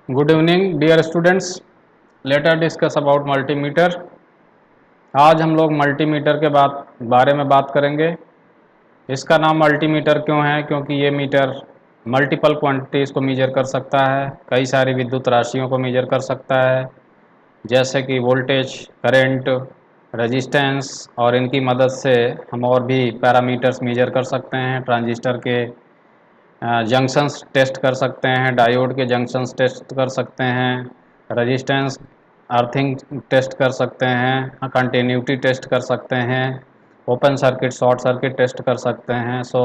Good evening dear students. Let us discuss about multimeter. आज हम लोग मल्टीमीटर के बारे में बात करेंगे। इसका नाम मल्टीमीटर क्यों है? क्योंकि ये मीटर मल्टीपल क्वांटिटीज़ को मेजर कर सकता है, कई सारी विद्युत राशियों को मेजर कर सकता है, जैसे कि वोल्टेज, करंट, रेजिस्टेंस, और इनकी मदद से हम और भी पैरामीटर्स मेजर कर सकते हैं। ट्रांजिस्टर के जंक्शंस टेस्ट कर सकते हैं, डायोड के जंक्शंस टेस्ट कर सकते हैं, रेजिस्टेंस अर्थिंग टेस्ट कर सकते हैं, कंटिन्यूटी टेस्ट कर सकते हैं, open circuit short circuit test कर सकते हैं। So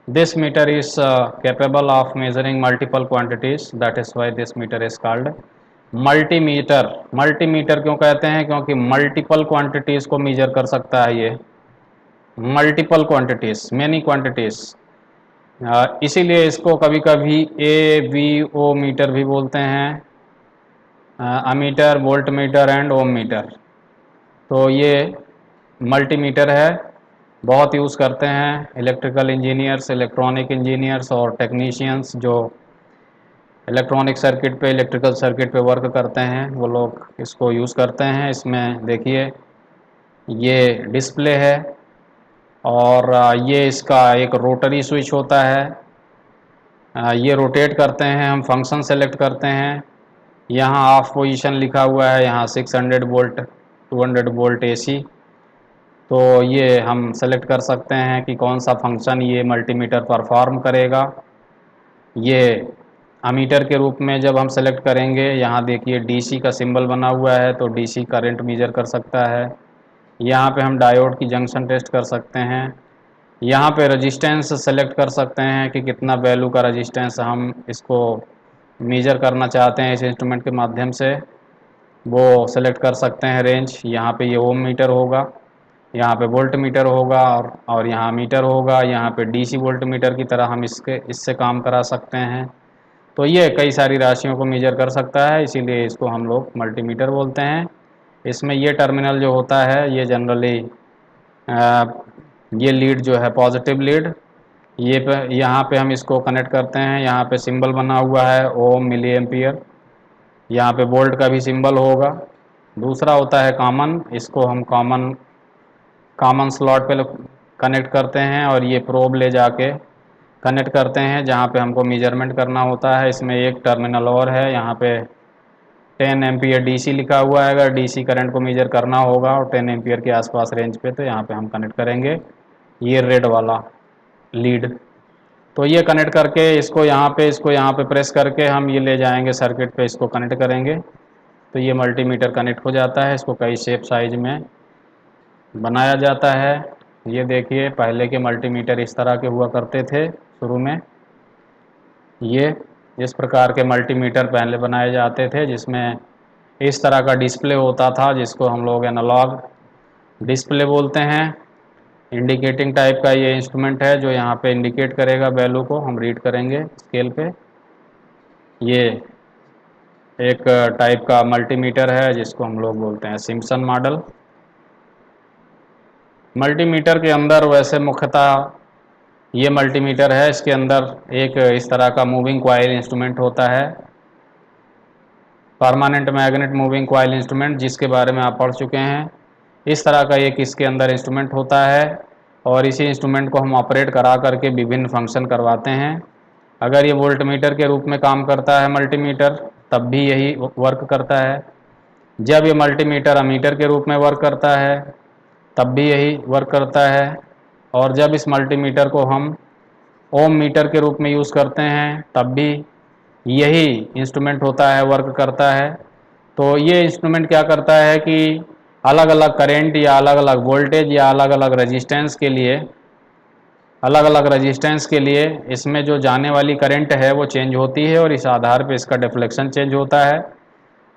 this meter is capable of measuring multiple quantities, that is why this meter is called multimeter. Multimeter क्यों कहते हैं? क्योंकि मल्टीपल क्वांटिटीज़ को मेजर कर सकता है ये, मल्टीपल क्वांटिटीज़, मैनी क्वांटिटीज़। इसीलिए इसको कभी कभी AVO मीटर भी बोलते हैं, ammeter, volt meter and ohm meter. तो ये मल्टीमीटर है, बहुत यूज़ करते हैं इलेक्ट्रिकल इंजीनियर्स, इलेक्ट्रॉनिक इंजीनियर्स और टेक्नीशियंस जो इलेक्ट्रॉनिक सर्किट पे, इलेक्ट्रिकल सर्किट पे वर्क करते हैं, वो लोग इसको यूज़ करते हैं। इसमें देखिए ये डिस्प्ले है और ये इसका एक रोटरी स्विच होता है। ये रोटेट करते हैं, हम फंक्शन सेलेक्ट करते हैं। यहाँ ऑफ पोजीशन लिखा हुआ है, यहाँ 600 वोल्ट, 200 वोल्ट AC। तो ये हम सेलेक्ट कर सकते हैं कि कौन सा फंक्शन ये मल्टीमीटर परफॉर्म करेगा। ये अमीटर के रूप में जब हम सेलेक्ट करेंगे, यहाँ देखिए DC का सिंबल बना हुआ है, तो DC करंट मेजर कर सकता है। यहाँ पे हम डायोड की जंक्शन टेस्ट कर सकते हैं। यहाँ पे रेजिस्टेंस सेलेक्ट कर सकते हैं कि कितना वैल्यू का रेजिस्टेंस हम इसको मेजर करना चाहते हैं इस इंस्ट्रूमेंट के माध्यम से, वो सेलेक्ट कर सकते हैं रेंज। यहाँ पे ये ओम मीटर होगा, यहाँ पे वोल्ट मीटर होगा और यहाँ मीटर होगा। यहाँ पे DC वोल्ट मीटर की तरह हम इससे काम करा सकते हैं। तो ये कई सारी राशियों को मेजर कर सकता है, इसीलिए इसको हम लोग मल्टीमीटर बोलते हैं। इसमें ये टर्मिनल जो होता है, ये जनरली ये लीड जो है पॉजिटिव लीड, ये यहाँ पे हम इसको कनेक्ट करते हैं। यहाँ पे सिंबल बना हुआ है ओम, मिली एम्पियर। यहाँ पे वोल्ट का भी सिंबल होगा। दूसरा होता है कॉमन, इसको हम कॉमन स्लॉट पे कनेक्ट करते हैं और ये प्रोब ले जाके कनेक्ट करते हैं जहाँ पे हमको मेजरमेंट करना होता है। इसमें एक टर्मिनल और है, यहाँ पे 10 एम्पियर DC लिखा हुआ है। अगर DC करंट को मेजर करना होगा और 10 एम्पियर के आसपास रेंज पे, तो यहाँ पे हम कनेक्ट करेंगे ये रेड वाला लीड। तो ये कनेक्ट करके इसको यहाँ पे प्रेस करके हम ये ले जाएंगे सर्किट पे, इसको कनेक्ट करेंगे तो ये मल्टीमीटर कनेक्ट हो जाता है। इसको कई शेप साइज में बनाया जाता है। ये देखिए पहले के मल्टीमीटर इस तरह के हुआ करते थे शुरू में। ये इस प्रकार के मल्टीमीटर पहले बनाए जाते थे जिसमें इस तरह का डिस्प्ले होता था, जिसको हम लोग एनालॉग डिस्प्ले बोलते हैं। इंडिकेटिंग टाइप का ये इंस्ट्रूमेंट है जो यहाँ पे इंडिकेट करेगा वैल्यू को, हम रीड करेंगे स्केल पे। ये एक टाइप का मल्टीमीटर है जिसको हम लोग बोलते हैं सिम्पसन मॉडल। मल्टीमीटर के अंदर वैसे मुख्यतः ये मल्टीमीटर है, इसके अंदर एक इस तरह का मूविंग कॉइल इंस्ट्रूमेंट होता है, permanent magnet moving coil instrument, जिसके बारे में आप पढ़ चुके हैं। इस तरह का एक इसके अंदर इंस्ट्रूमेंट होता है और इसी इंस्ट्रूमेंट को हम ऑपरेट करा करके विभिन्न फंक्शन करवाते हैं। अगर ये वोल्टमीटर के रूप में काम करता है मल्टीमीटर, तब भी यही वर्क करता है। जब ये मल्टीमीटर अमीटर के रूप में वर्क करता है, तब भी यही वर्क करता है। और जब इस मल्टीमीटर को हम ओम मीटर के रूप में यूज़ करते हैं, तब भी यही इंस्ट्रूमेंट होता है, वर्क करता है। तो ये इंस्ट्रूमेंट क्या करता है कि अलग अलग करंट या अलग अलग वोल्टेज या अलग अलग रेजिस्टेंस के लिए इसमें जो जाने वाली करंट है वो चेंज होती है और इस आधार पे इसका डिफ्लेक्शन चेंज होता है।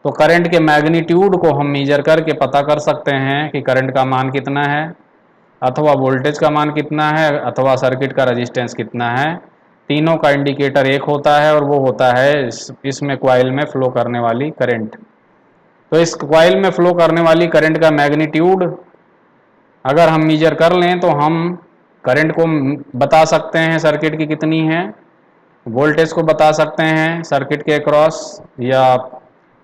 तो करंट के मैग्नीट्यूड को हम मेजर करके पता कर सकते हैं कि करंट का मान कितना है, अथवा वोल्टेज का मान कितना है, अथवा सर्किट का रेजिस्टेंस कितना है। तीनों का इंडिकेटर एक होता है और वो होता है इसमें कॉइल में फ्लो करने वाली करंट। तो इस कॉइल में फ्लो करने वाली करंट का मैग्नीट्यूड अगर हम मेजर कर लें तो हम करंट को बता सकते हैं सर्किट की कितनी है। वोल्टेज को बता सकते हैं सर्किट के अक्रॉस या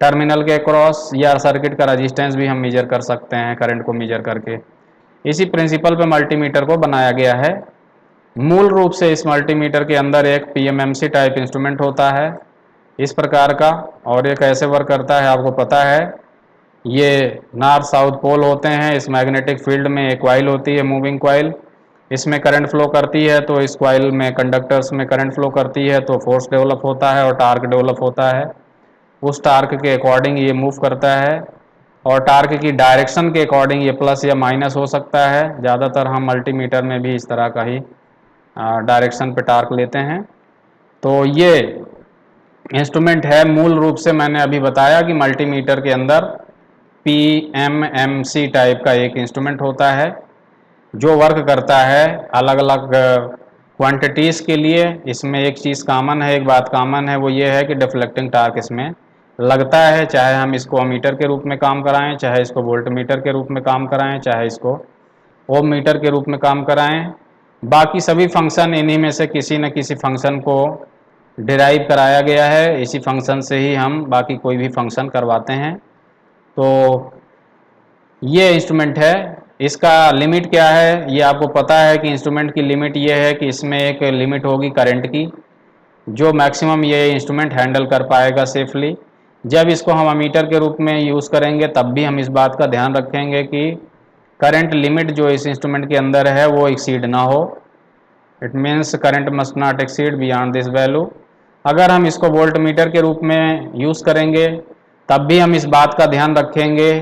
टर्मिनल के अक्रॉस, या सर्किट का रेजिस्टेंस भी हम मेजर कर सकते हैं करंट को मेजर करके। इसी प्रिंसिपल पे मल्टीमीटर को बनाया गया है। मूल रूप से इस मल्टीमीटर के अंदर एक पीएमएमसी टाइप इंस्ट्रूमेंट होता है इस प्रकार का, और ये कैसे वर्क करता है आपको पता है। ये नॉर्थ साउथ पोल होते हैं, इस मैग्नेटिक फील्ड में एक कॉइल होती है, मूविंग कॉइल, इसमें करंट फ्लो करती है, तो इस कॉइल में कंडक्टर्स में करंट फ्लो करती है तो फोर्स डेवलप होता है और टार्क डेवलप होता है। उस टार्क के अकॉर्डिंग ये मूव करता है, और टार्क की डायरेक्शन के अकॉर्डिंग ये प्लस या माइनस हो सकता है। ज़्यादातर हम मल्टीमीटर में भी इस तरह का ही डायरेक्शन पे टार्क लेते हैं। तो ये इंस्ट्रूमेंट है, मूल रूप से मैंने अभी बताया कि मल्टीमीटर के अंदर पीएमएमसी टाइप का एक इंस्ट्रूमेंट होता है जो वर्क करता है अलग अलग क्वांटिटीज़ के लिए। इसमें एक चीज़ कॉमन है, एक बात कॉमन है, वो ये है कि डिफ्लेक्टिंग टार्क इसमें लगता है, चाहे हम इसको अमीटर के रूप में काम कराएं, चाहे इसको वोल्ट मीटर के रूप में काम कराएं, चाहे इसको ओम मीटर के रूप में काम कराएं। बाकी सभी फंक्शन इन्हीं में से किसी न किसी फंक्शन को डिराइव कराया गया है, इसी फंक्शन से ही हम बाकी कोई भी फंक्शन करवाते हैं। तो ये इंस्ट्रूमेंट है, इसका लिमिट क्या है ये आपको पता है कि इंस्ट्रूमेंट की लिमिट ये है कि इसमें एक लिमिट होगी करंट की, जो मैक्सिमम ये इंस्ट्रूमेंट हैंडल कर पाएगा सेफली। जब इसको हम अमीटर के रूप में यूज़ करेंगे तब भी हम इस बात का ध्यान रखेंगे कि करंट लिमिट जो इस इंस्ट्रूमेंट के अंदर है वो एक्सीड ना हो। It means current must not exceed beyond this value. अगर हम इसको वोल्ट मीटर के रूप में यूज़ करेंगे तब भी हम इस बात का ध्यान रखेंगे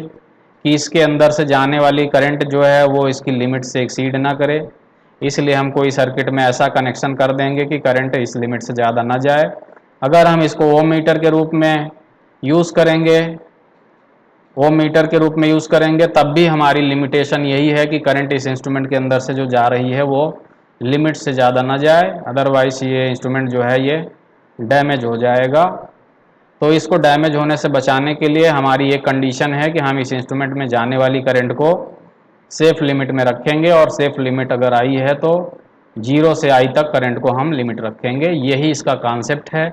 कि इसके अंदर से जाने वाली करंट जो है वो इसकी लिमिट से एक्सीड ना करे। इसलिए हम कोई सर्किट में ऐसा कनेक्शन कर देंगे कि करंट इस लिमिट से ज़्यादा ना जाए। अगर हम इसको ओम मीटर के रूप में यूज़ करेंगे, ओम मीटर के रूप में यूज़ करेंगे तब भी हमारी लिमिटेशन यही है कि करंट इस इंस्ट्रूमेंट के अंदर से जो जा रही है वो लिमिट से ज़्यादा ना जाए, अदरवाइज ये इंस्ट्रूमेंट जो है ये डैमेज हो जाएगा। तो इसको डैमेज होने से बचाने के लिए हमारी एक कंडीशन है कि हम इस इंस्ट्रूमेंट में जाने वाली करंट को सेफ लिमिट में रखेंगे, और सेफ लिमिट अगर आई है तो 0 से I तक करंट को हम लिमिट रखेंगे। यही इसका कॉन्सेप्ट है।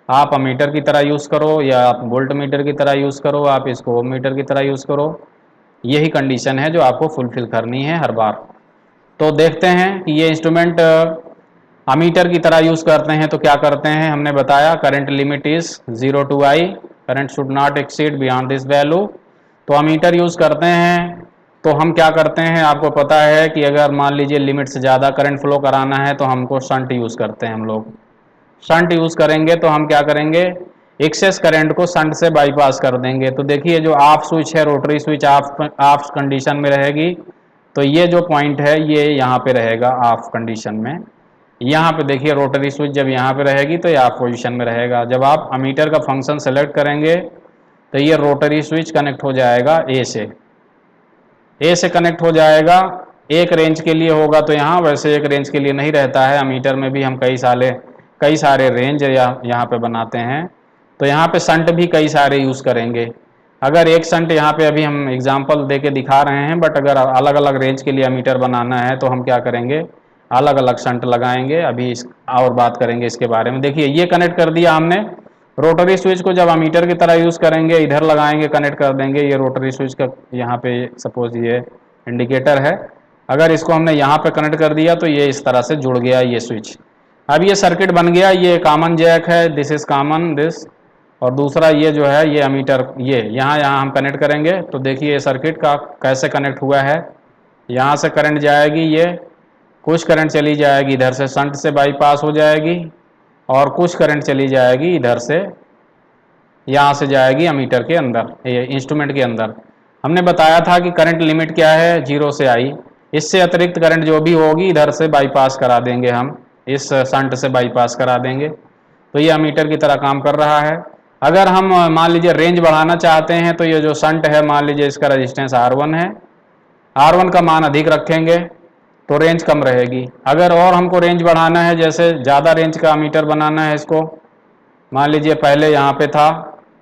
आप अमीटर की तरह यूज़ करो या आप वोल्ट मीटर की तरह यूज़ करो, आप इसको ओम मीटर की तरह यूज़ करो, यही कंडीशन है जो आपको फुलफिल करनी है हर बार। तो देखते हैं कि ये इंस्ट्रूमेंट अमीटर की तरह यूज़ करते हैं तो क्या करते हैं। हमने बताया current limit is 0 to I, current should not exceed beyond this value. तो अमीटर यूज़ करते हैं तो हम क्या करते हैं, आपको पता है कि अगर मान लीजिए लिमिट से ज़्यादा करंट फ्लो कराना है तो हमको शंट यूज़ करते हैं। हम लोग शंट यूज़ करेंगे तो हम क्या करेंगे, एक्सेस करंट को शंट से बाईपास कर देंगे। तो देखिए जो ऑफ स्विच है, रोटरी स्विच ऑफ कंडीशन में रहेगी, तो ये जो पॉइंट है ये यहाँ पे रहेगा ऑफ कंडीशन में। यहाँ पे देखिए रोटरी स्विच जब यहाँ पे रहेगी तो ये ऑफ पोजीशन में रहेगा। जब आप अमीटर का फंक्शन सेलेक्ट करेंगे तो ये रोटरी स्विच कनेक्ट हो जाएगा ए से कनेक्ट हो जाएगा। एक रेंज के लिए होगा तो यहाँ, वैसे एक रेंज के लिए नहीं रहता है। अमीटर में भी हम कई सारे रेंज यहाँ पे बनाते हैं, तो यहाँ पे शंट भी कई सारे यूज़ करेंगे। अगर एक शंट यहाँ पे अभी हम एग्जांपल दे के दिखा रहे हैं, बट अगर अलग अलग रेंज के लिए अमीटर बनाना है तो हम क्या करेंगे, अलग अलग शंट लगाएंगे। अभी इस और बात करेंगे इसके बारे में। देखिए ये कनेक्ट कर दिया हमने। रोटरी स्विच को जब अमीटर की तरह यूज़ करेंगे, इधर लगाएंगे, कनेक्ट कर देंगे। ये रोटरी स्विच का यहाँ पे सपोज ये इंडिकेटर है, अगर इसको हमने यहाँ पे कनेक्ट कर दिया तो ये इस तरह से जुड़ गया ये स्विच। अब ये सर्किट बन गया। ये कॉमन जैक है, दिस इज कॉमन दिस, और दूसरा ये जो है ये अमीटर, ये यहाँ हम कनेक्ट करेंगे। तो देखिए सर्किट का कैसे कनेक्ट हुआ है। यहाँ से करंट जाएगी, ये कुछ करंट चली जाएगी इधर से शंट से बाईपास हो जाएगी, और कुछ करंट चली जाएगी इधर से, यहाँ से जाएगी अमीटर के अंदर, ये इंस्ट्रूमेंट के अंदर। हमने बताया था कि करंट लिमिट क्या है, 0 से I। इससे अतिरिक्त करंट जो भी होगी इधर से बाईपास करा देंगे, हम इस शंट से बाईपास करा देंगे। तो ये अमीटर की तरह काम कर रहा है। अगर हम मान लीजिए रेंज बढ़ाना चाहते हैं तो ये जो शंट है, मान लीजिए इसका रजिस्टेंस R1 है, R1 का मान अधिक रखेंगे तो रेंज कम रहेगी। अगर और हमको रेंज बढ़ाना है, जैसे ज़्यादा रेंज का मीटर बनाना है इसको, मान लीजिए पहले यहाँ पे था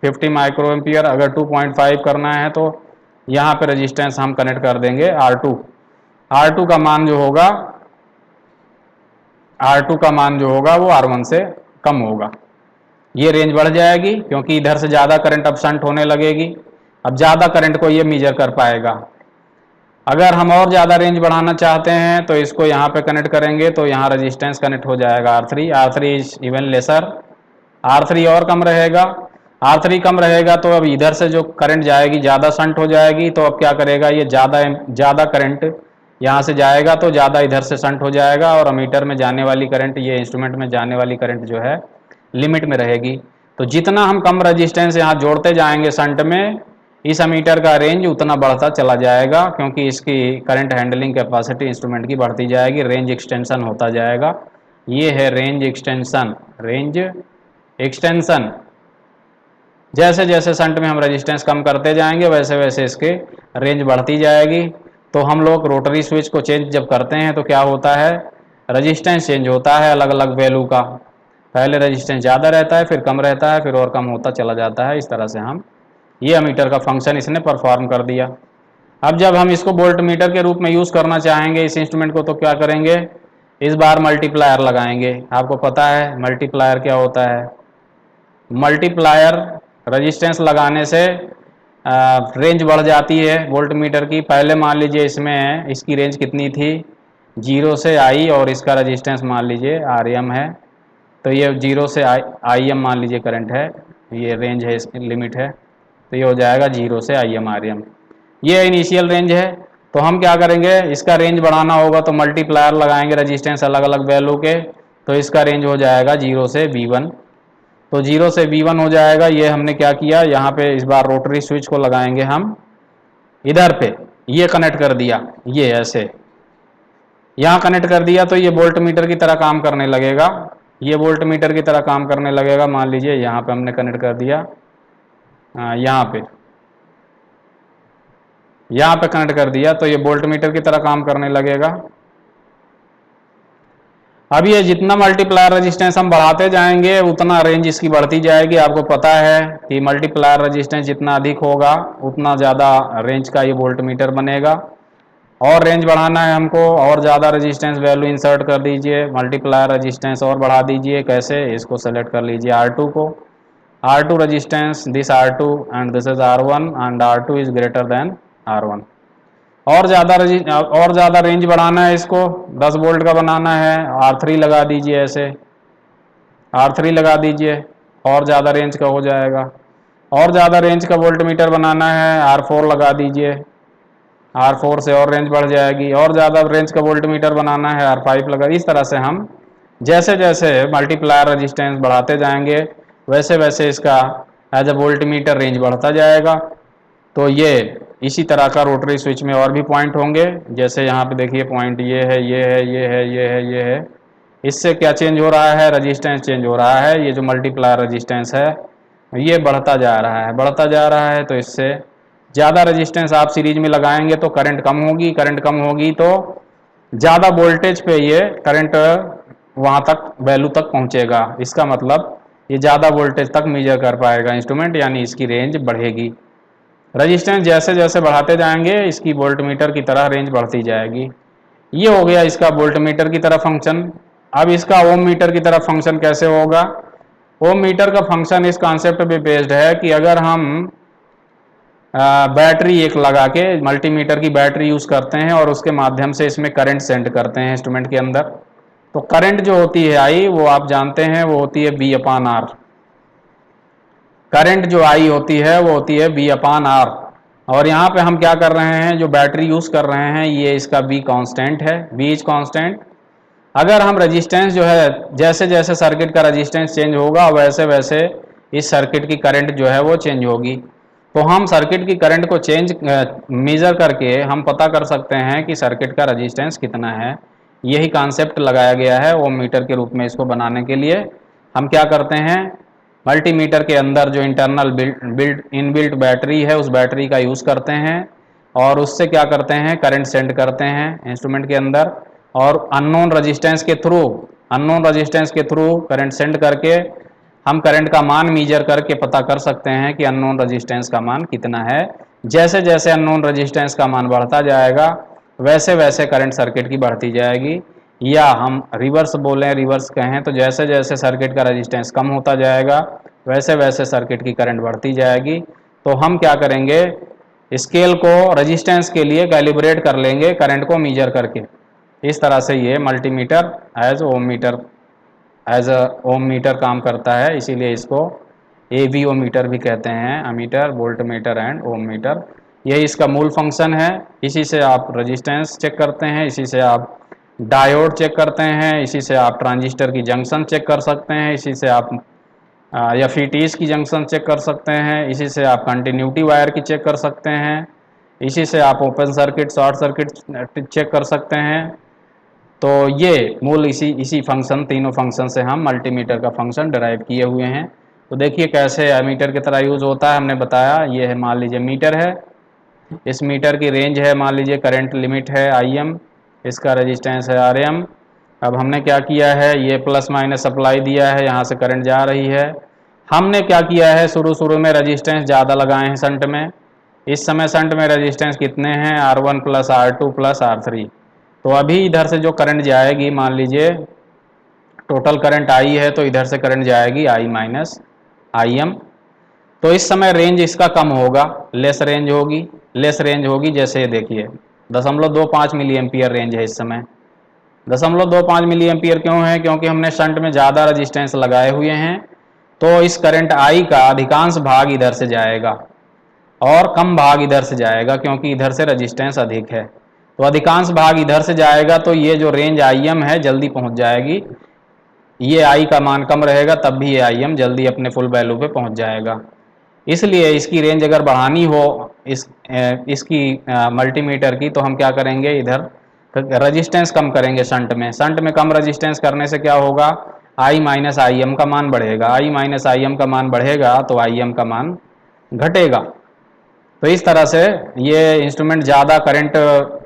50 माइक्रो एम्पियर, अगर 2.5 करना है तो यहाँ पे रेजिस्टेंस हम कनेक्ट कर देंगे R2 का मान जो होगा, R2 का मान जो होगा वो R1 से कम होगा। ये रेंज बढ़ जाएगी क्योंकि इधर से ज़्यादा करंट अब शंट होने लगेगी, अब ज़्यादा करंट को ये मेजर कर पाएगा। अगर हम और ज़्यादा रेंज बढ़ाना चाहते हैं तो इसको यहाँ पे कनेक्ट करेंगे तो यहाँ रेजिस्टेंस कनेक्ट हो जाएगा R3, R3 is even laser, R3 और कम रहेगा। R3 कम रहेगा तो अब इधर से जो करंट जाएगी ज़्यादा शंट हो जाएगी, तो अब क्या करेगा ये ज़्यादा करंट यहाँ से जाएगा तो ज़्यादा इधर से शंट हो जाएगा, और अमीटर में जाने वाली करंट, ये इंस्ट्रूमेंट में जाने वाली करंट जो है लिमिट में रहेगी। तो जितना हम कम रजिस्टेंस यहाँ जोड़ते जाएंगे शंट में, इस अमीटर का रेंज उतना बढ़ता चला जाएगा, क्योंकि इसकी करंट हैंडलिंग कैपेसिटी इंस्ट्रूमेंट की बढ़ती जाएगी, रेंज एक्सटेंशन होता जाएगा। ये है रेंज एक्सटेंशन। रेंज एक्सटेंशन, जैसे जैसे शंट में हम रेजिस्टेंस कम करते जाएंगे वैसे वैसे इसके रेंज बढ़ती जाएगी। तो हम लोग रोटरी स्विच को चेंज जब करते हैं तो क्या होता है, रेजिस्टेंस चेंज होता है अलग अलग वैल्यू का। पहले रेजिस्टेंस ज़्यादा रहता है, फिर कम रहता है, फिर और कम होता चला जाता है। इस तरह से हम, ये अमीटर का फंक्शन इसने परफॉर्म कर दिया। अब जब हम इसको वोल्ट मीटर के रूप में यूज़ करना चाहेंगे इस इंस्ट्रूमेंट को, तो क्या करेंगे, इस बार मल्टीप्लायर लगाएंगे। आपको पता है मल्टीप्लायर क्या होता है। मल्टीप्लायर रेजिस्टेंस लगाने से रेंज बढ़ जाती है वोल्ट मीटर की। पहले मान लीजिए इसमें इसकी रेंज कितनी थी, 0 से आई, और इसका रेजिस्टेंस मान लीजिए RM है, तो ये 0 से IM मान लीजिए करंट है, ये रेंज है, इसकी लिमिट है, तो ये हो जाएगा 0 से IM RM। ये इनिशियल रेंज है। तो हम क्या करेंगे, इसका रेंज बढ़ाना होगा तो मल्टीप्लायर लगाएंगे रेजिस्टेंस अलग अलग वैल्यू के, तो इसका रेंज हो जाएगा 0 से V1। तो 0 से V1 हो जाएगा। ये हमने क्या किया, यहाँ पे इस बार रोटरी स्विच को लगाएंगे हम इधर पे, ये कनेक्ट कर दिया, ये ऐसे यहाँ कनेक्ट कर दिया, तो ये वोल्ट मीटर की तरह काम करने लगेगा। ये वोल्ट मीटर की तरह काम करने लगेगा। मान लीजिए यहाँ पे हमने कनेक्ट कर दिया, यहाँ पे कनेक्ट कर दिया, तो ये वोल्ट मीटर की तरह काम करने लगेगा। अब ये जितना मल्टीप्लायर रेजिस्टेंस हम बढ़ाते जाएंगे उतना रेंज इसकी बढ़ती जाएगी। आपको पता है कि मल्टीप्लायर रेजिस्टेंस जितना अधिक होगा उतना ज़्यादा रेंज का ये वोल्ट मीटर बनेगा। और रेंज बढ़ाना है हमको, और ज़्यादा रेजिस्टेंस वैल्यू इंसर्ट कर दीजिए, मल्टीप्लायर रेजिस्टेंस और बढ़ा दीजिए। कैसे, इसको सेलेक्ट कर लीजिए R2 को, R2 resistance, this R2 and this is R1 and R2 is greater than R1। और ज़्यादा रेंज बढ़ाना है, इसको 10 वोल्ट का बनाना है, R3 लगा दीजिए, ऐसे R3 लगा दीजिए, और ज़्यादा रेंज का हो जाएगा। और ज़्यादा रेंज का वोल्ट मीटर बनाना है, R4 लगा दीजिए, R4 से और रेंज बढ़ जाएगी। और ज़्यादा रेंज का वोल्ट मीटर बनाना है, R5 लगा। इस तरह से हम जैसे जैसे मल्टीप्लायर रेजिस्टेंस बढ़ाते जाएंगे वैसे वैसे इसका as a volt meter range बढ़ता जाएगा। तो ये इसी तरह का रोटरी स्विच में और भी पॉइंट होंगे, जैसे यहाँ पे देखिए पॉइंट ये है, ये है, ये है, ये है, ये है। इससे क्या चेंज हो रहा है, रेजिस्टेंस चेंज हो रहा है। ये जो मल्टीप्लायर रेजिस्टेंस है ये बढ़ता जा रहा है, बढ़ता जा रहा है। तो इससे ज़्यादा रेजिस्टेंस आप सीरीज में लगाएंगे तो करंट कम होगी, करंट कम होगी तो ज़्यादा वोल्टेज पे ये करंट वहाँ तक वैल्यू तक पहुँचेगा। इसका मतलब ये ज़्यादा वोल्टेज तक मेजर कर पाएगा इंस्ट्रूमेंट, यानी इसकी रेंज बढ़ेगी। रेजिस्टेंस जैसे जैसे बढ़ाते जाएंगे इसकी वोल्ट मीटर की तरह रेंज बढ़ती जाएगी। ये हो गया इसका वोल्ट मीटर की तरह फंक्शन। अब इसका ओम मीटर की तरह फंक्शन कैसे होगा। ओम मीटर का फंक्शन इस कॉन्सेप्ट पे बेस्ड है कि अगर हम बैटरी एक लगा के मल्टीमीटर की बैटरी यूज़ करते हैं और उसके माध्यम से इसमें करंट सेंड करते हैं इंस्ट्रूमेंट के अंदर, तो करंट जो होती है आई, वो आप जानते हैं वो होती है V/R। करंट जो आई होती है वो होती है V/R। और यहाँ पे हम क्या कर रहे हैं, जो बैटरी यूज़ कर रहे हैं ये इसका V कांस्टेंट है, V इज कांस्टेंट। अगर हम रेजिस्टेंस जो है, जैसे जैसे सर्किट का रेजिस्टेंस चेंज होगा वैसे वैसे इस सर्किट की करंट जो है वो चेंज होगी। तो हम सर्किट की करंट को मेज़र करके हम पता कर सकते हैं कि सर्किट का रेजिस्टेंस कितना है। यही कॉन्सेप्ट लगाया गया है ओम मीटर के रूप में। इसको बनाने के लिए हम क्या करते हैं, मल्टीमीटर के अंदर जो इंटरनल इनबिल्ट बैटरी है उस बैटरी का यूज़ करते हैं और उससे क्या करते हैं, करंट सेंड करते हैं इंस्ट्रूमेंट के अंदर, और अननोन रेजिस्टेंस के थ्रू करंट सेंड करके हम करंट का मान मीजर करके पता कर सकते हैं कि अननोन रेजिस्टेंस का मान कितना है। जैसे जैसे अननोन रेजिस्टेंस का मान बढ़ता जाएगा वैसे वैसे करंट सर्किट की बढ़ती जाएगी। या हम रिवर्स बोलें, रिवर्स कहें तो जैसे जैसे सर्किट का रेजिस्टेंस कम होता जाएगा वैसे वैसे सर्किट की करंट बढ़ती जाएगी। तो हम क्या करेंगे, स्केल को रेजिस्टेंस के लिए कैलिब्रेट कर लेंगे करंट को मीजर करके। इस तरह से ये multimeter as a ohm meter काम करता है, इसीलिए इसको एवीओ मीटर भी कहते हैं, ammeter, volt meter and ohm meter. यही इसका मूल फंक्शन है। इसी से आप रेजिस्टेंस चेक करते हैं, इसी से आप डायोड चेक करते हैं, इसी से आप ट्रांजिस्टर की जंक्शन चेक कर सकते हैं, इसी से आप एफईटीज की जंक्शन चेक कर सकते हैं, इसी से आप कंटिन्यूटी वायर की चेक कर सकते हैं, इसी से आप open circuit, short circuit check कर सकते हैं। तो ये मूल इसी इसी फंक्शन, तीनों फंक्शन से हम मल्टीमीटर का फंक्शन डिराइव किए हुए हैं। तो देखिए कैसे मीटर की तरह यूज़ होता है, हमने बताया। ये है, मान लीजिए मीटर है, इस मीटर की रेंज है, मान लीजिए करंट लिमिट है IM, इसका रेजिस्टेंस है RM। अब हमने क्या किया है, ये प्लस माइनस सप्लाई दिया है, यहाँ से करंट जा रही है। हमने क्या किया है, शुरू शुरू में रेजिस्टेंस ज़्यादा लगाए हैं शंट में। इस समय शंट में रेजिस्टेंस कितने हैं, R1 plus R2 plus R3। तो अभी इधर से जो करंट जाएगी, मान लीजिए टोटल करंट I है, तो इधर से करंट जाएगी I माइनस IM। तो इस समय रेंज इसका कम होगा, लेस रेंज होगी। जैसे देखिए 0.25 मिली एम्पियर रेंज है इस समय। 0.25 मिली एम्पियर क्यों है, क्योंकि हमने शंट में ज़्यादा रजिस्टेंस लगाए हुए हैं। तो इस करंट I का अधिकांश भाग इधर से जाएगा और कम भाग इधर से जाएगा, क्योंकि इधर से रजिस्टेंस अधिक है। तो अधिकांश भाग इधर से जाएगा, तो ये जो रेंज IM है जल्दी पहुंच जाएगी। ये I का मान कम रहेगा तब भी ये IM जल्दी अपने फुल वैल्यू पे पहुंच जाएगा। इसलिए इसकी रेंज अगर बढ़ानी हो इसकी मल्टीमीटर की, तो हम क्या करेंगे, इधर रजिस्टेंस कम करेंगे शंट में। शंट में कम रजिस्टेंस करने से क्या होगा, I माइनस IM का मान बढ़ेगा। I माइनस IM का मान बढ़ेगा तो IM का मान घटेगा। तो इस तरह से ये इंस्ट्रूमेंट ज़्यादा करंट,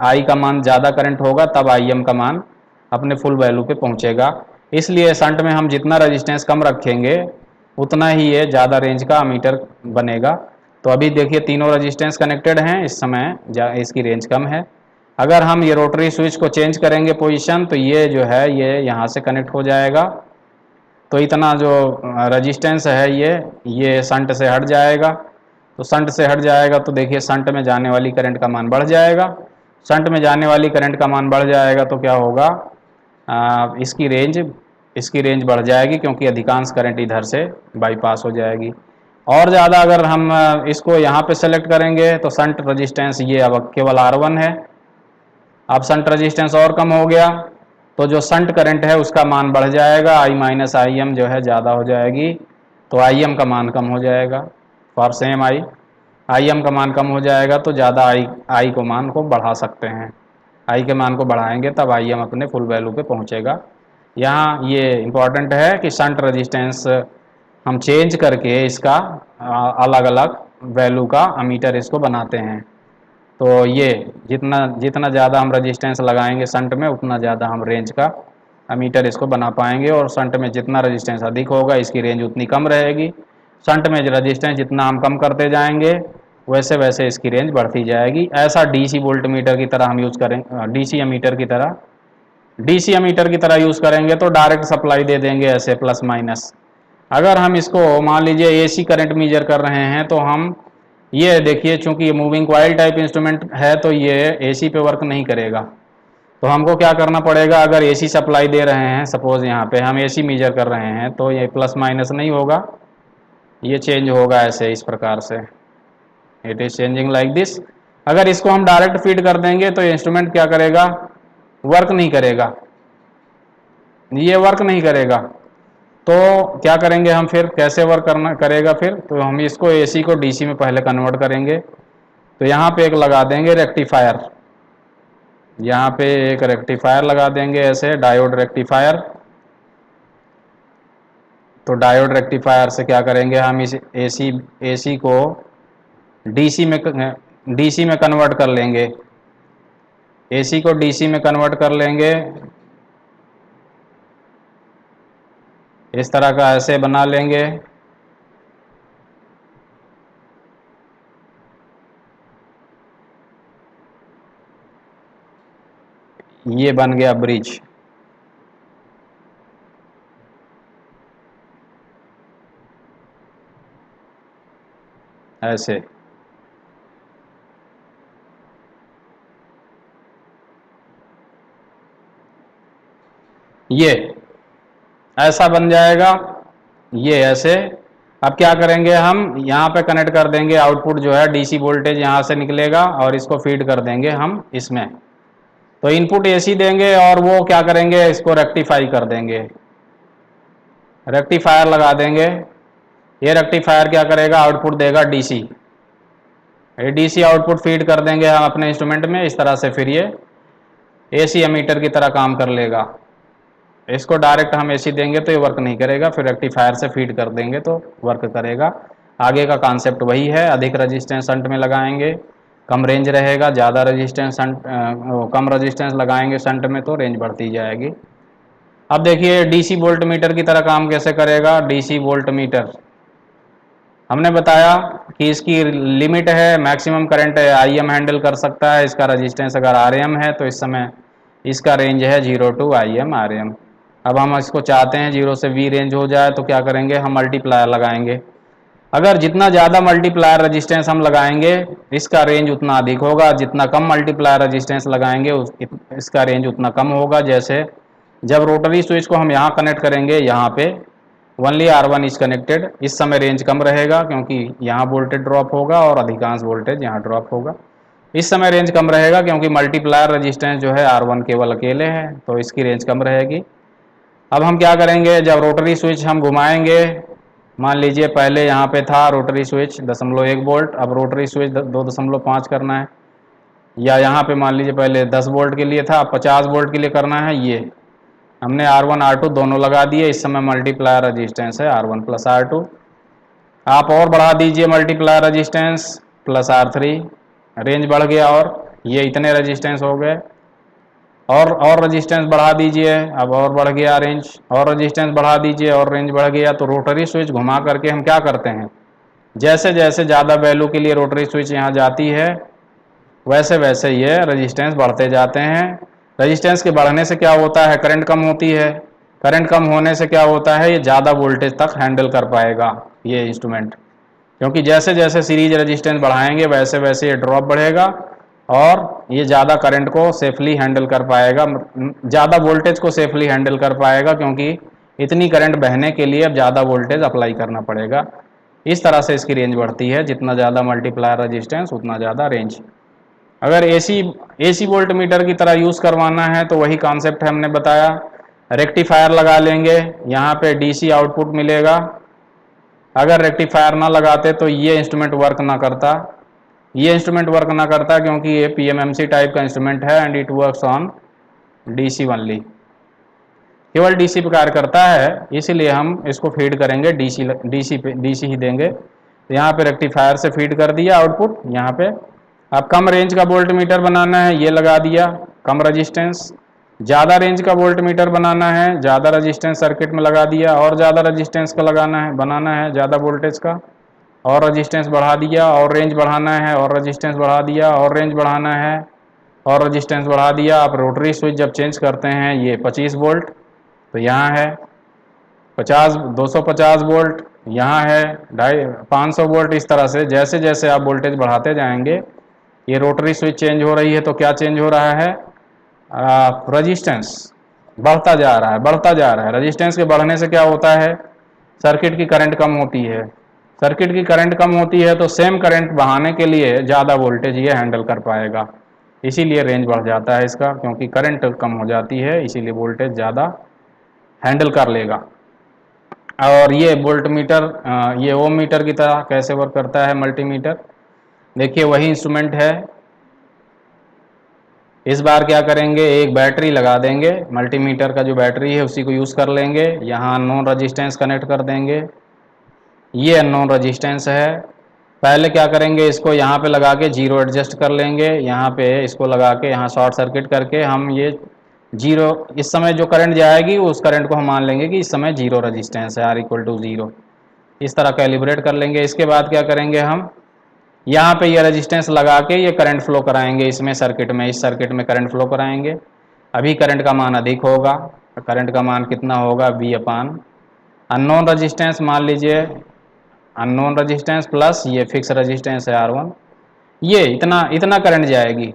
I का मान ज़्यादा करंट होगा तब IM का मान अपने फुल वैल्यू पे पहुंचेगा। इसलिए शंट में हम जितना रजिस्टेंस कम रखेंगे उतना ही ये ज़्यादा रेंज का मीटर बनेगा। तो अभी देखिए तीनों रजिस्टेंस कनेक्टेड हैं, इस समय इसकी रेंज कम है। अगर हम ये रोटरी स्विच को चेंज करेंगे पोजीशन, तो ये जो है ये यहाँ से कनेक्ट हो जाएगा। तो इतना जो रजिस्टेंस है ये शंट से हट जाएगा। तो शंट से हट जाएगा तो देखिए शंट में जाने वाली करंट का मान बढ़ जाएगा। शंट में जाने वाली करंट का मान बढ़ जाएगा तो क्या होगा, इसकी रेंज बढ़ जाएगी, क्योंकि अधिकांश करंट इधर से बाईपास हो जाएगी। और ज़्यादा अगर हम इसको यहाँ पे सेलेक्ट करेंगे तो शंट रजिस्टेंस ये अब केवल R1 है। अब शंट रजिस्टेंस और कम हो गया तो जो शंट करंट है उसका मान बढ़ जाएगा, I माइनस IM जो है ज़्यादा हो जाएगी, तो IM का मान कम हो जाएगा। फॉर सेम IM का मान कम हो जाएगा तो ज़्यादा I को मान को बढ़ा सकते हैं। I के मान को बढ़ाएंगे तब IM अपने फुल वैल्यू पे पहुंचेगा। यहाँ ये इम्पॉर्टेंट है कि शंट रजिस्टेंस हम चेंज करके इसका अलग अलग वैल्यू का अमीटर इसको बनाते हैं। तो ये जितना जितना ज़्यादा हम रजिस्टेंस लगाएंगे शंट में, उतना ज़्यादा हम रेंज का अमीटर इसको बना पाएंगे। और शंट में जितना रजिस्टेंस अधिक होगा इसकी रेंज उतनी कम रहेगी। शंट में रजिस्टेंस जितना हम कम करते जाएंगे वैसे वैसे इसकी रेंज बढ़ती जाएगी। ऐसा DC वोल्ट मीटर की तरह हम यूज़ करेंगे, DC अमीटर की तरह, DC अमीटर की तरह यूज़ करेंगे तो डायरेक्ट सप्लाई दे देंगे ऐसे प्लस माइनस। अगर हम इसको मान लीजिए AC करंट मेजर कर रहे हैं तो हम ये देखिए, चूंकि ये मूविंग कॉइल टाइप इंस्ट्रूमेंट है तो ये AC पे वर्क नहीं करेगा। तो हमको क्या करना पड़ेगा, अगर AC सप्लाई दे रहे हैं, सपोज यहाँ पे हम AC मेजर कर रहे हैं, तो ये प्लस माइनस नहीं होगा, ये चेंज होगा ऐसे इस प्रकार से, it is changing like this. अगर इसको हम डायरेक्ट फीड कर देंगे तो ये इंस्ट्रूमेंट क्या करेगा, वर्क नहीं करेगा, ये वर्क नहीं करेगा। तो क्या करेंगे हम फिर, कैसे वर्क करना करेगा फिर, तो हम इसको AC को DC में पहले कन्वर्ट करेंगे। तो यहाँ पे एक लगा देंगे रेक्टिफायर, यहाँ पे एक रेक्टिफायर लगा देंगे ऐसे, डायोड रेक्टिफायर। तो डायोड रेक्टिफायर से क्या करेंगे, हम इस AC को DC में कन्वर्ट कर लेंगे, AC को DC में कन्वर्ट कर लेंगे। इस तरह का ऐसे बना लेंगे। ये बन गया ब्रिज। ऐसे, ये ऐसा बन जाएगा, ये ऐसे। अब क्या करेंगे हम, यहाँ पे कनेक्ट कर देंगे, आउटपुट जो है डीसी वोल्टेज यहाँ से निकलेगा और इसको फीड कर देंगे हम इसमें। तो इनपुट एसी देंगे और वो क्या करेंगे, इसको रेक्टिफाई कर देंगे, रेक्टिफायर लगा देंगे। ये रेक्टिफायर क्या करेगा, आउटपुट देगा डीसी, डीसी आउटपुट फीड कर देंगे हम अपने इंस्ट्रूमेंट में। इस तरह से फिर ये एसी एमीटर की तरह काम कर लेगा। इसको डायरेक्ट हम एसी देंगे तो ये वर्क नहीं करेगा, फिर रेक्टिफायर से फीड कर देंगे तो वर्क करेगा। आगे का कॉन्सेप्ट वही है, अधिक रजिस्टेंस शंट में लगाएंगे, कम रेंज रहेगा, ज़्यादा रजिस्टेंस शंट कम रजिस्टेंस लगाएंगे शंट में तो रेंज बढ़ती जाएगी। अब देखिए डीसी वोल्ट मीटर की तरह काम कैसे करेगा। डीसी वोल्ट मीटर हमने बताया कि इसकी लिमिट है, मैक्सिमम करंट आईएम हैंडल कर सकता है, इसका रजिस्टेंस अगर आरएम है तो इस समय इसका रेंज है 0 टू आईएम आरएम। अब हम इसको चाहते हैं 0 से वी रेंज हो जाए तो क्या करेंगे, हम मल्टीप्लायर लगाएंगे। अगर जितना ज़्यादा मल्टीप्लायर रजिस्टेंस हम लगाएंगे इसका रेंज उतना अधिक होगा, जितना कम मल्टीप्लायर रजिस्टेंस लगाएंगे इसका रेंज उतना कम होगा। जैसे जब रोटरी स्विच को हम यहाँ कनेक्ट करेंगे, यहाँ पे ओनली R1 इज कनेक्टेड, इस समय रेंज कम रहेगा क्योंकि यहाँ वोल्टेज ड्रॉप होगा और अधिकांश वोल्टेज यहाँ ड्रॉप होगा। इस समय रेंज कम रहेगा क्योंकि मल्टीप्लायर रजिस्टेंस जो है R1 केवल अकेले है, तो इसकी रेंज कम रहेगी। अब हम क्या करेंगे, जब रोटरी स्विच हम घुमाएंगे, मान लीजिए पहले यहाँ पे था रोटरी स्विच 0.1 वोल्ट, अब रोटरी स्विच 2.5 करना है, या यहाँ पे मान लीजिए पहले 10 वोल्ट के लिए था, 50 वोल्ट के लिए करना है। ये हमने R1 R2 दोनों लगा दिए, इस समय मल्टीप्लायर रजिस्टेंस है R1 प्लस R2। आप और बढ़ा दीजिए multiplier resistance plus R3, range बढ़ गया, और ये इतने रजिस्टेंस हो गए। और रजिस्टेंस बढ़ा दीजिए, अब और बढ़ गया रेंज, और रजिस्टेंस बढ़ा दीजिए और रेंज बढ़ गया। तो रोटरी स्विच घुमा करके हम क्या करते हैं, जैसे जैसे ज़्यादा वैल्यू के लिए रोटरी स्विच यहाँ जाती है वैसे वैसे ये रजिस्टेंस बढ़ते जाते हैं। रजिस्टेंस के बढ़ने से क्या होता है, करंट कम होती है, करंट कम होने से क्या होता है, ये ज़्यादा वोल्टेज तक हैंडल कर पाएगा ये इंस्ट्रूमेंट, क्योंकि जैसे जैसे सीरीज रेजिस्टेंस बढ़ाएंगे वैसे वैसे ये ड्रॉप बढ़ेगा और ये ज़्यादा करंट को सेफली हैंडल कर पाएगा, ज़्यादा वोल्टेज को सेफली हैंडल कर पाएगा, क्योंकि इतनी करंट बहने के लिए अब ज़्यादा वोल्टेज अप्लाई करना पड़ेगा। इस तरह से इसकी रेंज बढ़ती है, जितना ज़्यादा मल्टीप्लायर रजिस्टेंस उतना ज़्यादा रेंज। अगर एसी वोल्ट मीटर की तरह यूज़ करवाना है तो वही कॉन्सेप्ट हमने बताया, रेक्टिफायर लगा लेंगे, यहाँ पे डीसी आउटपुट मिलेगा। अगर रेक्टिफायर ना लगाते तो ये इंस्ट्रूमेंट वर्क ना करता, ये इंस्ट्रूमेंट वर्क ना करता क्योंकि ये पीएमएमसी टाइप का इंस्ट्रूमेंट है and it works on DC only, केवल डीसी पे कार्य करता है, इसीलिए हम इसको फीड करेंगे डीसी ही देंगे। तो यहाँ पे रेक्टिफायर से फीड कर दिया आउटपुट, यहाँ पे अब कम रेंज का वोल्ट मीटर बनाना है, ये लगा दिया कम रजिस्टेंस। ज़्यादा रेंज का वोल्ट मीटर बनाना है, ज़्यादा रजिस्टेंस सर्किट में लगा दिया, और ज़्यादा रजिस्टेंस का बनाना है ज़्यादा वोल्टेज का, और रजिस्टेंस बढ़ा दिया, और रेंज बढ़ाना है, और रजिस्टेंस बढ़ा दिया, और रेंज बढ़ाना है, और रजिस्टेंस बढ़ा दिया। आप रोटरी स्विच जब चेंज करते हैं, ये 25 वोल्ट तो यहाँ है 50, 250 वोल्ट यहाँ है, 500 वोल्ट। इस तरह से जैसे जैसे आप वोल्टेज बढ़ाते जाएंगे, ये रोटरी स्विच चेंज हो रही है तो क्या चेंज हो रहा है, रजिस्टेंस बढ़ता जा रहा है, बढ़ता जा रहा है। रजिस्टेंस के बढ़ने से क्या होता है, सर्किट की करंट कम होती है, सर्किट की करंट कम होती है तो सेम करंट बहाने के लिए ज़्यादा वोल्टेज ये हैंडल कर पाएगा, इसीलिए रेंज बढ़ जाता है इसका, क्योंकि करंट कम हो जाती है इसीलिए वोल्टेज ज़्यादा हैंडल कर लेगा। और ये वोल्ट मीटर, ये ओम मीटर की तरह कैसे वर्क करता है मल्टीमीटर, देखिए वही इंस्ट्रूमेंट है। इस बार क्या करेंगे, एक बैटरी लगा देंगे, मल्टीमीटर का जो बैटरी है उसी को यूज़ कर लेंगे, यहाँ अननोन रजिस्टेंस कनेक्ट कर देंगे, ये अननोन रजिस्टेंस है। पहले क्या करेंगे, इसको यहाँ पे लगा के जीरो एडजस्ट कर लेंगे, यहाँ पे इसको लगा के यहाँ शॉर्ट सर्किट करके हम ये जीरो, इस समय जो करंट जाएगी उस करंट को हम मान लेंगे कि इस समय जीरो रजिस्टेंस है, R इक्वल टू 0, इस तरह कैलिब्रेट कर लेंगे। इसके बाद क्या करेंगे, हम यहाँ पे ये रेजिस्टेंस लगा के ये करंट फ्लो कराएंगे इसमें सर्किट में, इस सर्किट में करंट फ्लो कराएंगे। अभी करंट का मान अधिक होगा, करंट का मान कितना होगा, V अपान अननोन रजिस्टेंस मान लीजिए अननोन रजिस्टेंस प्लस ये फिक्स रजिस्टेंस है R1, ये इतना इतना करंट जाएगी।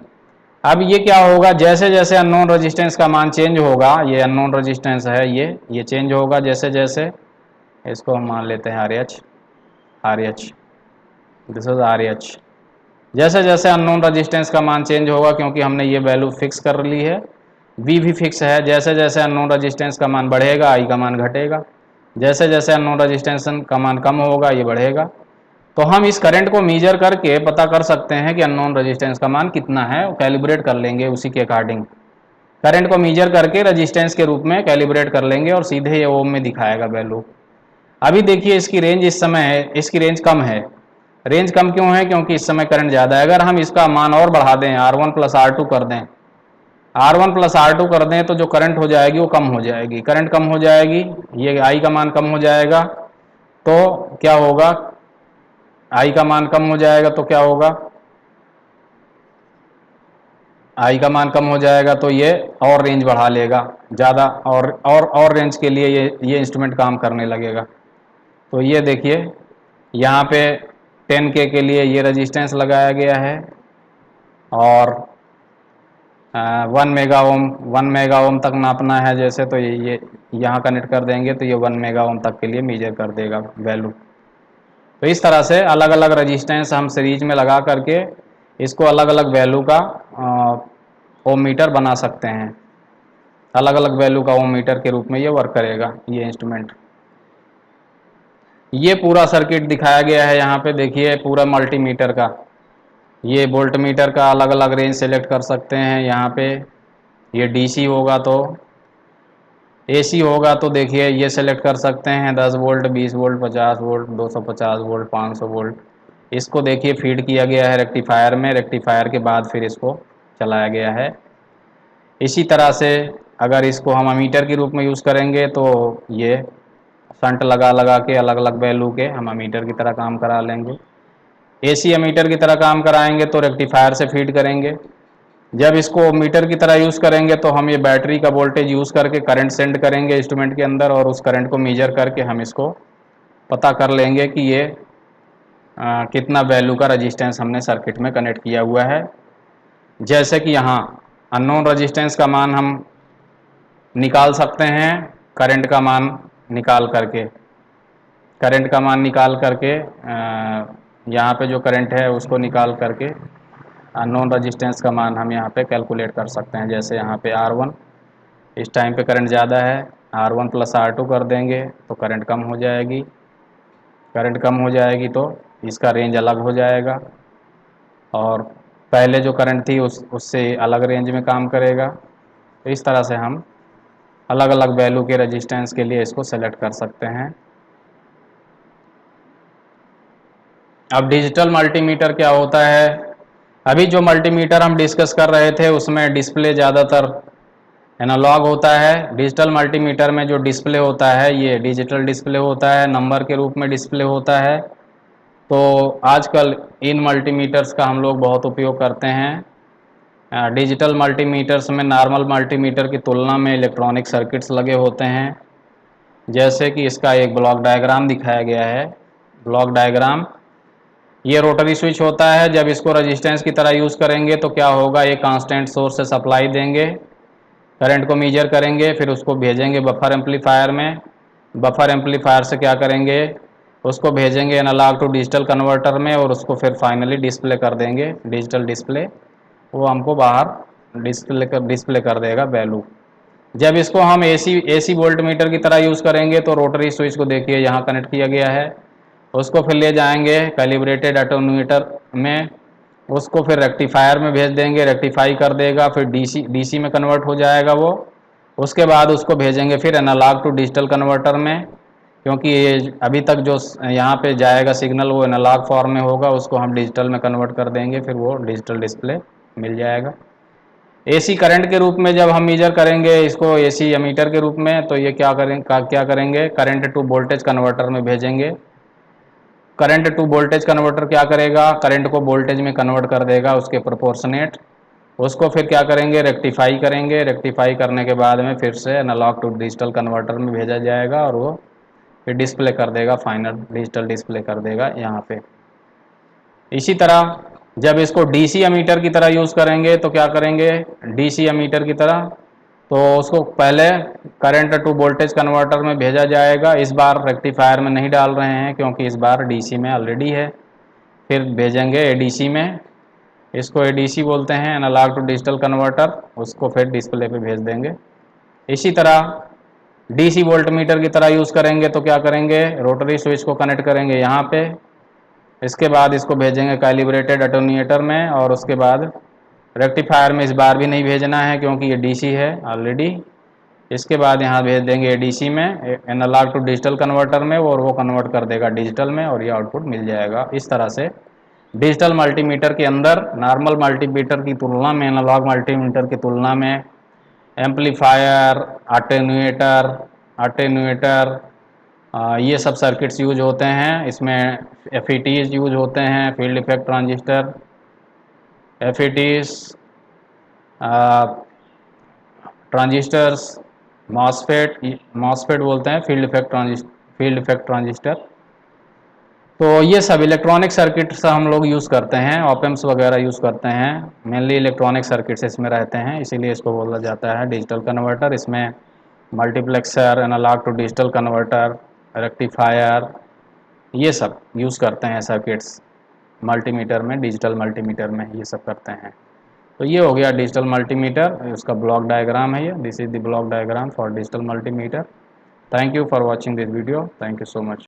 अब ये क्या होगा, जैसे जैसे अननोन रेजिस्टेंस का मान चेंज होगा, ये अननोन रेजिस्टेंस है, ये चेंज होगा जैसे जैसे, इसको हम मान लेते हैं R H, this is R H. जैसे जैसे अननोन रेजिस्टेंस का मान चेंज होगा, क्योंकि हमने ये वैल्यू फिक्स कर ली है, वी भी फिक्स है, जैसे जैसे अननोन रेजिस्टेंस का मान बढ़ेगा आई का मान घटेगा, जैसे जैसे अननोन रेजिस्टेंस का मान कम होगा ये बढ़ेगा। तो हम इस करंट को मीजर करके पता कर सकते हैं कि अननोन रेजिस्टेंस का मान कितना है, कैलिब्रेट कर लेंगे उसी के अकॉर्डिंग। करंट को मीजर करके रेजिस्टेंस के रूप में कैलिब्रेट कर लेंगे और सीधे ये ओम में दिखाएगा वैल्यू। अभी देखिए इसकी रेंज इस समय है, इसकी रेंज कम है। रेंज कम क्यों है, क्योंकि इस समय करंट ज़्यादा है। अगर हम इसका मान और बढ़ा दें, R1 प्लस R2 कर दें, R1 प्लस R2 कर दें, तो जो करंट हो जाएगी वो कम हो जाएगी। करंट कम हो जाएगी, ये I का मान कम हो जाएगा, तो क्या होगा, I का मान कम हो जाएगा तो क्या होगा, आई का मान कम हो जाएगा तो ये और रेंज बढ़ा लेगा ज़्यादा, और रेंज के लिए ये इंस्ट्रूमेंट काम करने लगेगा। तो ये देखिए यहाँ पे 10K के लिए ये रजिस्टेंस लगाया गया है, और 1 मेगा ओम तक नापना है जैसे, तो ये यहाँ कनेक्ट कर देंगे तो ये 1 मेगा ओम तक के लिए मेजर कर देगा वैल्यू। तो इस तरह से अलग अलग रजिस्टेंस हम सीरीज में लगा करके इसको अलग अलग वैल्यू का ओम मीटर बना सकते हैं। अलग अलग वैल्यू का ओम मीटर के रूप में ये वर्क करेगा ये इंस्ट्रूमेंट। ये पूरा सर्किट दिखाया गया है यहाँ पे, देखिए पूरा मल्टीमीटर का, ये वोल्ट मीटर का अलग अलग रेंज सेलेक्ट कर सकते हैं यहाँ पे। ये डीसी होगा तो, एसी होगा तो देखिए ये सेलेक्ट कर सकते हैं 10 volt, 20 volt, 50 volt, 250 volt, 500 volt. इसको देखिए फीड किया गया है रेक्टिफायर में, रेक्टिफायर के बाद फिर इसको चलाया गया है। इसी तरह से अगर इसको हम अमीटर के रूप में यूज़ करेंगे तो ये शंट लगा लगा के अलग अलग वैल्यू के हम अमीटर की तरह काम करा लेंगे। एसी अमीटर की तरह काम कराएंगे तो रेक्टिफायर से फीड करेंगे। जब इसको मीटर की तरह यूज़ करेंगे तो हम ये बैटरी का वोल्टेज यूज़ करके करंट सेंड करेंगे इंस्ट्रूमेंट के अंदर, और उस करंट को मेजर करके हम इसको पता कर लेंगे कि ये कितना वैल्यू का रजिस्टेंस हमने सर्किट में कनेक्ट किया हुआ है। जैसे कि यहाँ अननोन रजिस्टेंस का मान हम निकाल सकते हैं करंट का मान निकाल करके, करंट का मान निकाल करके यहाँ पे जो करंट है उसको निकाल करके अननोन रजिस्टेंस का मान हम यहाँ पे कैलकुलेट कर सकते हैं। जैसे यहाँ पे R1, इस टाइम पे करंट ज़्यादा है, R1 प्लस R2 कर देंगे तो करंट कम हो जाएगी, करंट कम हो जाएगी तो इसका रेंज अलग हो जाएगा, और पहले जो करंट थी उससे अलग रेंज में काम करेगा। तो इस तरह से हम अलग अलग वैल्यू के रेजिस्टेंस के लिए इसको सेलेक्ट कर सकते हैं। अब डिजिटल मल्टीमीटर क्या होता है, अभी जो मल्टीमीटर हम डिस्कस कर रहे थे उसमें डिस्प्ले ज़्यादातर एनालॉग होता है। डिजिटल मल्टीमीटर में जो डिस्प्ले होता है ये डिजिटल डिस्प्ले होता है, नंबर के रूप में डिस्प्ले होता है। तो आजकल इन मल्टीमीटर्स का हम लोग बहुत उपयोग करते हैं। डिजिटल मल्टीमीटर्स में नॉर्मल मल्टीमीटर की तुलना में इलेक्ट्रॉनिक सर्किट्स लगे होते हैं, जैसे कि इसका एक ब्लॉक डायग्राम दिखाया गया है। ब्लॉक डायग्राम, ये रोटरी स्विच होता है, जब इसको रेजिस्टेंस की तरह यूज़ करेंगे तो क्या होगा, ये कांस्टेंट सोर्स से सप्लाई देंगे, करंट को मीजर करेंगे, फिर उसको भेजेंगे बफर एम्पलीफायर में, बफर एम्पलीफायर से क्या करेंगे, उसको भेजेंगे एनालॉग टू डिजिटल कन्वर्टर में, और उसको फिर फाइनली डिस्प्ले कर देंगे, डिजिटल डिस्प्ले, वो हमको बाहर डिस्प्ले कर देगा वैल्यू। जब इसको हम एसी वोल्ट मीटर की तरह यूज़ करेंगे तो रोटरी स्विच को देखिए यहाँ कनेक्ट किया गया है, उसको फिर ले जाएंगे कैलिब्रेटेड एटोमीटर में, उसको फिर रेक्टिफायर में भेज देंगे, रेक्टिफाई कर देगा, फिर डीसी में कन्वर्ट हो जाएगा वो। उसके बाद उसको भेजेंगे फिर एनालॉग टू डिजिटल कन्वर्टर में, क्योंकि ये अभी तक जो यहाँ पे जाएगा सिग्नल वो एनालॉग फॉर्म में होगा, उसको हम डिजिटल में कन्वर्ट कर देंगे, फिर वो डिजिटल डिस्प्ले मिल जाएगा। एसी करंट के रूप में जब हम मीजर करेंगे इसको एसी एमीटर के रूप में, तो ये क्या करेंगे, करंट टू वोल्टेज कन्वर्टर में भेजेंगे। करंट टू वोल्टेज कन्वर्टर क्या करेगा, करंट को वोल्टेज में कन्वर्ट कर देगा उसके प्रोपोर्शनेट। उसको फिर क्या करेंगे, रेक्टिफाई करेंगे, रेक्टिफाई करने के बाद में फिर से एनालॉग टू डिजिटल कन्वर्टर में भेजा जाएगा, और वो फिर डिस्प्ले कर देगा, फाइनल डिजिटल डिस्प्ले कर देगा यहाँ पे। इसी तरह जब इसको डीसी एमीटर की तरह यूज़ करेंगे तो क्या करेंगे, डीसी एमीटर की तरह तो उसको पहले करंट टू वोल्टेज कन्वर्टर में भेजा जाएगा। इस बार रेक्टिफायर में नहीं डाल रहे हैं क्योंकि इस बार डीसी में ऑलरेडी है। फिर भेजेंगे एडीसी में, इसको एडीसी बोलते हैं, एनालॉग टू डिजिटल कन्वर्टर, उसको फिर डिस्प्ले पे भेज देंगे। इसी तरह डीसी वोल्ट मीटर की तरह यूज़ करेंगे तो क्या करेंगे, रोटरी स्विच को कनेक्ट करेंगे यहाँ पे, इसके बाद इसको भेजेंगे कैलिब्रेटेड अटेन्यूएटर में, और उसके बाद रेक्टिफायर में इस बार भी नहीं भेजना है क्योंकि ये डीसी है ऑलरेडी। इसके बाद यहाँ भेज देंगे एडीसी में, एनालॉग टू डिजिटल कन्वर्टर में, और वो कन्वर्ट कर देगा डिजिटल में और ये आउटपुट मिल जाएगा। इस तरह से डिजिटल मल्टीमीटर के अंदर नॉर्मल मल्टीमीटर की तुलना में, एनालॉग मल्टीमीटर की तुलना में एम्पलीफायर, अटेन्यूएटर ये सब सर्किट्स यूज होते हैं। इसमें एफईटीज यूज होते हैं, field effect transistor, FETs, transistors, MOSFET बोलते हैं, फील्ड इफेक्ट ट्रांजिस्टर। तो ये सब इलेक्ट्रॉनिक सर्किट्स हम लोग यूज़ करते हैं, ऑपेम्स वगैरह यूज़ करते हैं, मेनली इलेक्ट्रॉनिक सर्किट्स इसमें रहते हैं, इसीलिए इसको बोला जाता है डिजिटल कन्वर्टर। इसमें multiplexer, analogue to digital converter, rectifier, ये सब यूज़ करते हैं सर्किट्स मल्टीमीटर में, डिजिटल मल्टीमीटर में ये सब करते हैं। तो ये हो गया डिजिटल मल्टीमीटर, उसका ब्लॉक डायग्राम है ये, this is the block diagram for digital multimeter. Thank you for watching this video, thank you so much.